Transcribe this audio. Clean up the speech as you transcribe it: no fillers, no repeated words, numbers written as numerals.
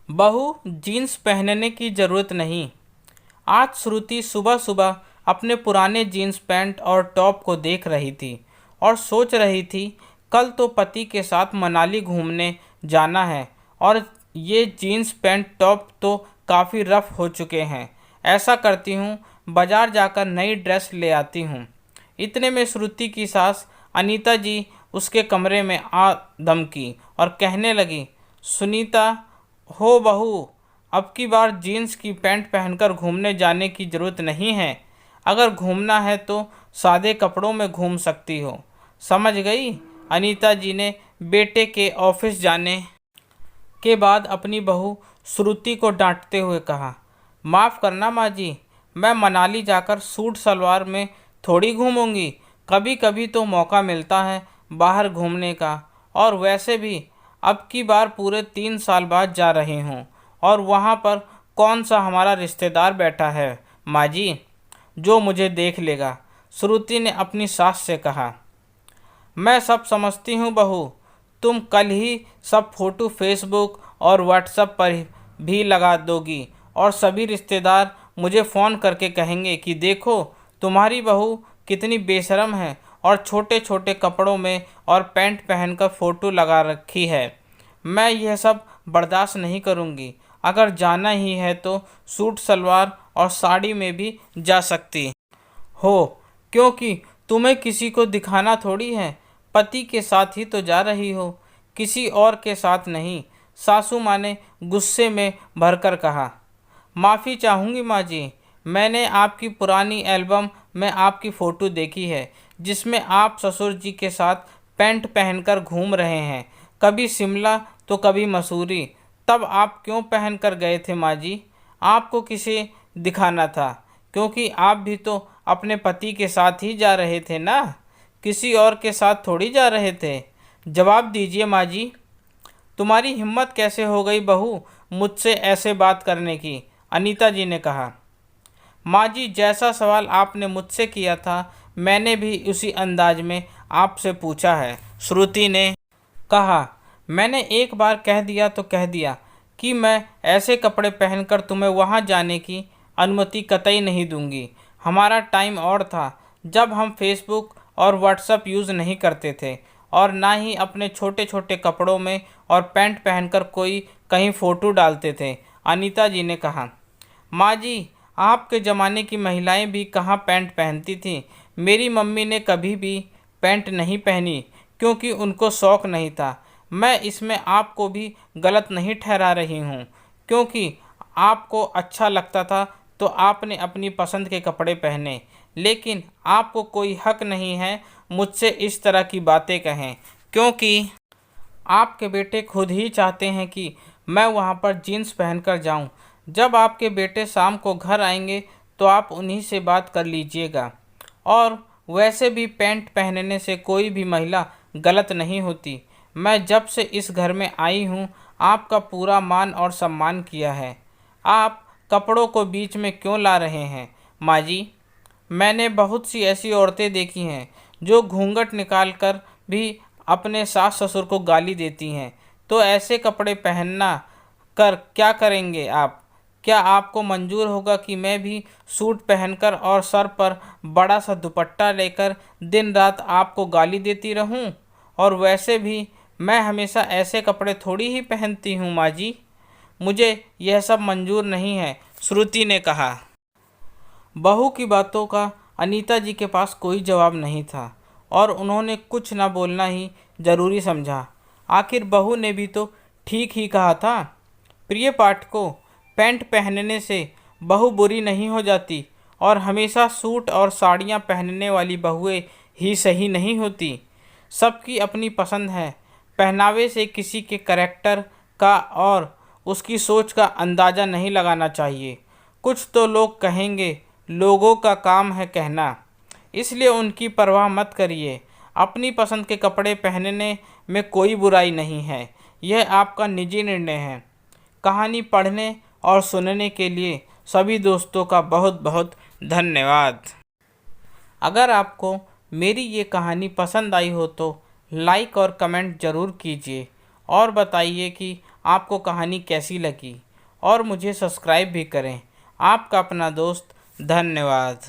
बहू, जीन्स पहनने की ज़रूरत नहीं। आज श्रुति सुबह सुबह अपने पुराने जीन्स पैंट और टॉप को देख रही थी और सोच रही थी, कल तो पति के साथ मनाली घूमने जाना है और ये जीन्स पैंट टॉप तो काफ़ी रफ हो चुके हैं। ऐसा करती हूँ, बाजार जाकर नई ड्रेस ले आती हूँ। इतने में श्रुति की सास अनीता जी उसके कमरे में आ धमकी और कहने लगी, सुनीता हो बहू, अब की बार जीन्स की पैंट पहनकर घूमने जाने की ज़रूरत नहीं है। अगर घूमना है तो सादे कपड़ों में घूम सकती हो, समझ गई। अनीता जी ने बेटे के ऑफिस जाने के बाद अपनी बहू श्रुति को डांटते हुए कहा, माफ़ करना माँ जी, मैं मनाली जाकर सूट सलवार में थोड़ी घूमूंगी। कभी कभी तो मौका मिलता है बाहर घूमने का, और वैसे भी अब की बार पूरे 3 साल बाद जा रही हूँ और वहाँ पर कौन सा हमारा रिश्तेदार बैठा है माँ जी, जो मुझे देख लेगा। श्रुति ने अपनी सास से कहा, मैं सब समझती हूँ बहू, तुम कल ही सब फोटो फेसबुक और व्हाट्सएप पर भी लगा दोगी और सभी रिश्तेदार मुझे फ़ोन करके कहेंगे कि देखो तुम्हारी बहू कितनी बेशर्म है और छोटे छोटे कपड़ों में और पैंट पहनकर फ़ोटो लगा रखी है। मैं यह सब बर्दाश्त नहीं करूँगी। अगर जाना ही है तो सूट सलवार और साड़ी में भी जा सकती हो, क्योंकि तुम्हें किसी को दिखाना थोड़ी है। पति के साथ ही तो जा रही हो, किसी और के साथ नहीं। सासू माँ ने गुस्से में भरकर कहा, माफ़ी चाहूँगी माँ जी, मैंने आपकी पुरानी एल्बम में आपकी फ़ोटो देखी है जिसमें आप ससुर जी के साथ पैंट पहनकर घूम रहे हैं, कभी शिमला तो कभी मसूरी। तब आप क्यों पहन कर गए थे माँ जी? आपको किसे दिखाना था? क्योंकि आप भी तो अपने पति के साथ ही जा रहे थे ना, किसी और के साथ थोड़ी जा रहे थे। जवाब दीजिए माँ जी, तुम्हारी हिम्मत कैसे हो गई बहू मुझसे ऐसे बात करने की? अनीता जी ने कहा। माँ जी, जैसा सवाल आपने मुझसे किया था मैंने भी उसी अंदाज में आपसे पूछा है। श्रुति ने कहा, मैंने एक बार कह दिया तो कह दिया कि मैं ऐसे कपड़े पहनकर तुम्हें वहाँ जाने की अनुमति कतई नहीं दूंगी। हमारा टाइम और था जब हम फेसबुक और व्हाट्सएप यूज़ नहीं करते थे और ना ही अपने छोटे छोटे कपड़ों में और पैंट पहनकर कोई कहीं फ़ोटो डालते थे। अनीता जी ने कहा, माँ जी, आपके ज़माने की महिलाएं भी कहाँ पैंट पहनती थीं। मेरी मम्मी ने कभी भी पैंट नहीं पहनी क्योंकि उनको शौक़ नहीं था। मैं इसमें आपको भी गलत नहीं ठहरा रही हूँ, क्योंकि आपको अच्छा लगता था तो आपने अपनी पसंद के कपड़े पहने, लेकिन आपको कोई हक नहीं है मुझसे इस तरह की बातें कहें, क्योंकि आपके बेटे खुद ही चाहते हैं कि मैं वहाँ पर जीन्स पहनकर जाऊँ। जब आपके बेटे शाम को घर आएंगे तो आप उन्हीं से बात कर लीजिएगा। और वैसे भी पैंट पहनने से कोई भी महिला गलत नहीं होती। मैं जब से इस घर में आई हूँ आपका पूरा मान और सम्मान किया है। आप कपड़ों को बीच में क्यों ला रहे हैं माँ जी? मैंने बहुत सी ऐसी औरतें देखी हैं जो घूंघट निकाल कर भी अपने सास ससुर को गाली देती हैं, तो ऐसे कपड़े पहनना कर क्या करेंगे आप? क्या आपको मंजूर होगा कि मैं भी सूट पहनकर और सर पर बड़ा सा दुपट्टा लेकर दिन रात आपको गाली देती रहूं? और वैसे भी मैं हमेशा ऐसे कपड़े थोड़ी ही पहनती हूँ माँ जी, मुझे यह सब मंजूर नहीं है। श्रुति ने कहा। बहू की बातों का अनीता जी के पास कोई जवाब नहीं था और उन्होंने कुछ न बोलना ही ज़रूरी समझा। आखिर बहू ने भी तो ठीक ही कहा था। प्रिय पाठकों, पैंट पहनने से बहू बुरी नहीं हो जाती और हमेशा सूट और साड़ियाँ पहनने वाली बहुएं ही सही नहीं होती। सबकी अपनी पसंद है। पहनावे से किसी के करैक्टर का और उसकी सोच का अंदाज़ा नहीं लगाना चाहिए। कुछ तो लोग कहेंगे, लोगों का काम है कहना, इसलिए उनकी परवाह मत करिए। अपनी पसंद के कपड़े पहनने में कोई बुराई नहीं है, यह आपका निजी निर्णय है। कहानी पढ़ने और सुनने के लिए सभी दोस्तों का बहुत बहुत धन्यवाद। अगर आपको मेरी ये कहानी पसंद आई हो तो लाइक और कमेंट ज़रूर कीजिए और बताइए कि आपको कहानी कैसी लगी और मुझे सब्सक्राइब भी करें। आपका अपना दोस्त, धन्यवाद।